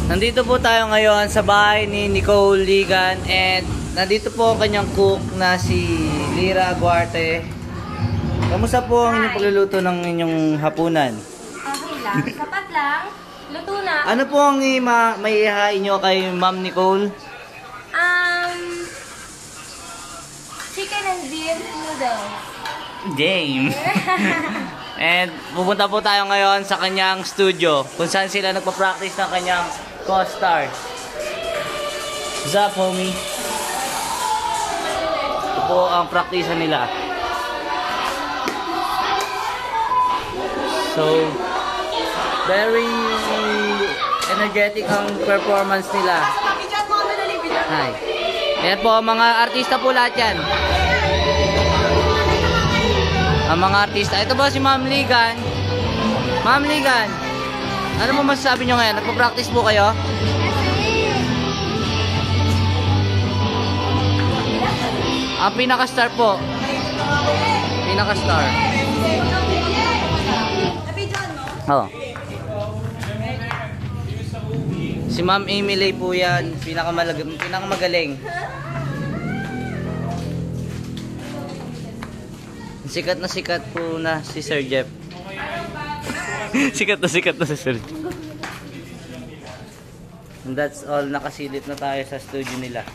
Nandito po tayo ngayon sa bahay ni Nicole Ligan and nandito po ang kanyang cook na si Lyra Aguarte. Kamusta po ang inyong pagluluto ng inyong hapunan? Okay lang, sapat lang. Luto na. Ano po ang may ihain nyo kay Ma'am Nicole? Chicken and beef noodles. Dame! And pupunta po tayo ngayon sa kanyang studio kung saan sila nagpa-practice ng kanyang co-stars. What's up, homie? Ito po ang practice nila. So, very energetic ang performance nila. Hi. Ayan po, mga artista po lahat yan. Ang mga artista. Ito po si Ma'am Ligan. Ma'am Ligan, ano mo masasabi nyo ngayon? Nagpa-practice po kayo? Ang pinaka-star po. Pinaka-star. Oh. Si Ma'am Emily po yan. Pinakamagaling. Sikat po na si Sir Jeff. sikat na si Sir Jeff. And that's all. Nakasilip na tayo sa studio nila.